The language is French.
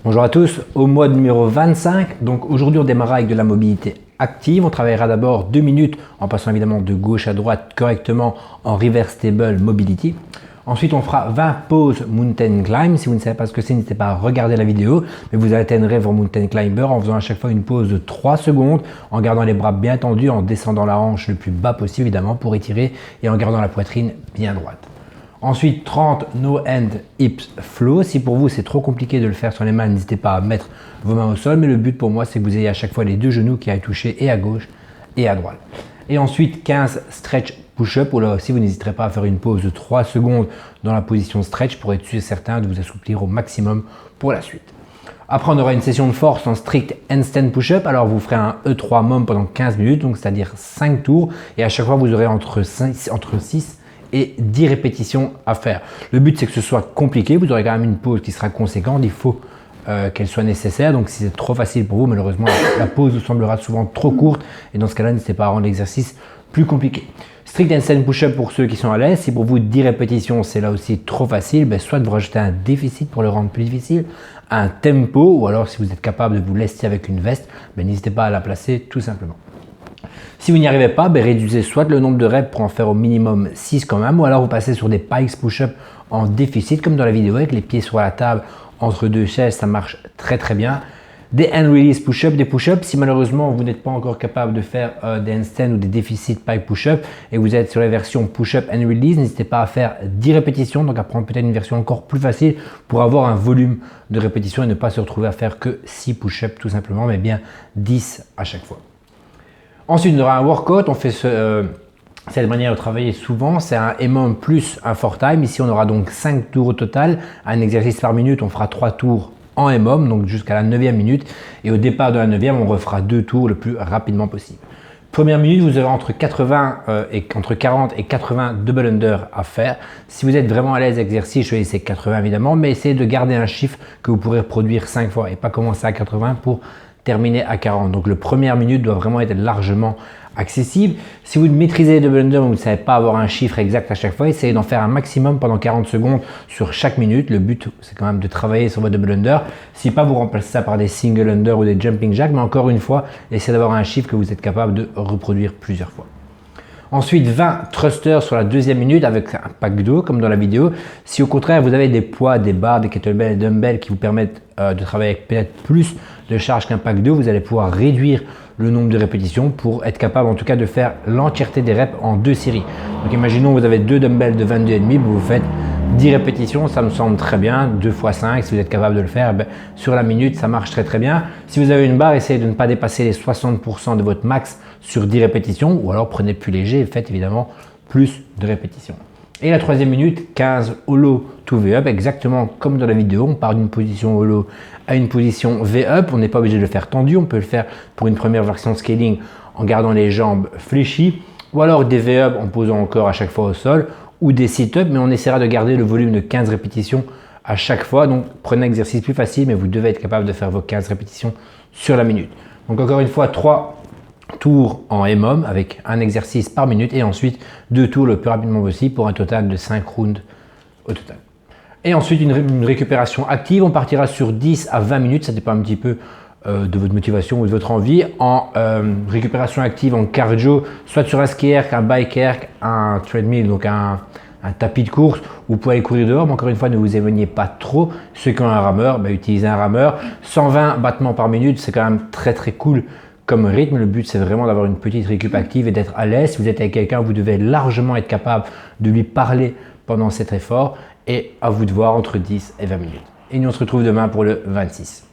Bonjour à tous, au mode numéro 25, donc aujourd'hui on démarrera avec de la mobilité active. On travaillera d'abord 2 minutes en passant évidemment de gauche à droite correctement en reverse stable mobility. Ensuite on fera 20 pauses mountain climb. Si vous ne savez pas ce que c'est, n'hésitez pas à regarder la vidéo, mais vous atteindrez vos mountain climber en faisant à chaque fois une pause de 3 secondes, en gardant les bras bien tendus, en descendant la hanche le plus bas possible évidemment pour étirer et en gardant la poitrine bien droite. Ensuite, 30 no hand hips flow. Si pour vous c'est trop compliqué de le faire sur les mains, n'hésitez pas à mettre vos mains au sol. Mais le but pour moi, c'est que vous ayez à chaque fois les deux genoux qui aillent toucher et à gauche et à droite. Et ensuite, 15 stretch push-up. Ou là aussi, vous n'hésiterez pas à faire une pause de 3 secondes dans la position stretch pour être certain de vous assouplir au maximum pour la suite. Après, on aura une session de force en strict handstand push-up. Alors, vous ferez un E3 mom pendant 15 minutes, donc c'est-à-dire 5 tours. Et à chaque fois, vous aurez entre 6 et 10 répétitions à faire. Le but, c'est que ce soit compliqué. Vous aurez quand même une pause qui sera conséquente. Il faut qu'elle soit nécessaire. Donc, si c'est trop facile pour vous, malheureusement, la pause vous semblera souvent trop courte. Et dans ce cas-là, n'hésitez pas à rendre l'exercice plus compliqué. Strict handstand push-up pour ceux qui sont à l'aise. Si pour vous 10 répétitions, c'est là aussi trop facile, soit vous rajoutez un déficit pour le rendre plus difficile, un tempo, ou alors si vous êtes capable de vous lester avec une veste, n'hésitez pas à la placer tout simplement. Si vous n'y arrivez pas, réduisez soit le nombre de reps pour en faire au minimum 6 quand même, ou alors vous passez sur des pikes push-up en déficit comme dans la vidéo avec les pieds sur la table entre deux chaises, ça marche très très bien. Des hand release push-up, des push-ups, si malheureusement vous n'êtes pas encore capable de faire des handstands ou des déficits pike push-up et vous êtes sur la version push-up and release, n'hésitez pas à faire 10 répétitions, donc à prendre peut-être une version encore plus facile pour avoir un volume de répétitions et ne pas se retrouver à faire que 6 push-ups tout simplement, mais bien 10 à chaque fois. Ensuite, on aura un workout. On fait cette manière de travailler souvent. C'est un EMOM plus un 4-time. Ici, on aura donc 5 tours au total. Un exercice par minute. On fera 3 tours en EMOM, donc jusqu'à la 9e minute. Et au départ de la 9e, on refera 2 tours le plus rapidement possible. Première minute, vous aurez entre 40 et 80 double under à faire. Si vous êtes vraiment à l'aise l'exercice, choisissez 80 évidemment, mais essayez de garder un chiffre que vous pourrez reproduire 5 fois et pas commencer à 80 pour terminer à 40. Donc le première minute doit vraiment être largement accessible. Si vous maîtrisez les double under, vous ne savez pas avoir un chiffre exact à chaque fois, essayez d'en faire un maximum pendant 40 secondes sur chaque minute. Le but, c'est quand même de travailler sur votre double under. Si pas, vous remplacez ça par des single under ou des jumping jack, mais encore une fois, essayez d'avoir un chiffre que vous êtes capable de reproduire plusieurs fois. Ensuite, 20 thrusters sur la 2e minute avec un pack d'eau comme dans la vidéo. Si au contraire, vous avez des poids, des barres, des kettlebells et dumbbells qui vous permettent de travailler avec peut-être plus de charge qu'un pack d'eau, vous allez pouvoir réduire le nombre de répétitions pour être capable en tout cas de faire l'entièreté des reps en 2 séries. Donc imaginons que vous avez 2 dumbbells de 22,5, vous faites 10 répétitions, ça me semble très bien, 2 x 5, si vous êtes capable de le faire, sur la minute, ça marche très très bien. Si vous avez une barre, essayez de ne pas dépasser les 60% de votre max sur 10 répétitions, ou alors prenez plus léger et faites évidemment plus de répétitions. Et la 3e minute, 15 hollow to V-up, exactement comme dans la vidéo, on part d'une position hollow à une position V-up, on n'est pas obligé de le faire tendu, on peut le faire pour une première version scaling en gardant les jambes fléchies, ou alors des V-up en posant encore à chaque fois au sol, ou des sit-ups, mais on essaiera de garder le volume de 15 répétitions à chaque fois. Donc prenez un exercice plus facile, mais vous devez être capable de faire vos 15 répétitions sur la minute. Donc encore une fois, 3 tours en EMOM avec un exercice par minute et ensuite 2 tours le plus rapidement possible pour un total de 5 rounds au total. Et ensuite une récupération active, on partira sur 10 à 20 minutes, ça dépend un petit peu de votre motivation ou de votre envie, en récupération active, en cardio, soit sur un ski erg, un bike erg, un treadmill, donc un tapis de course, vous pouvez aller courir dehors, mais encore une fois, ne vous éloignez pas trop. Ceux qui ont un rameur, utilisez un rameur. 120 battements par minute, c'est quand même très très cool comme rythme. Le but, c'est vraiment d'avoir une petite récup active et d'être à l'aise. Si vous êtes avec quelqu'un, vous devez largement être capable de lui parler pendant cet effort et à vous de voir entre 10 et 20 minutes. Et nous, on se retrouve demain pour le 26.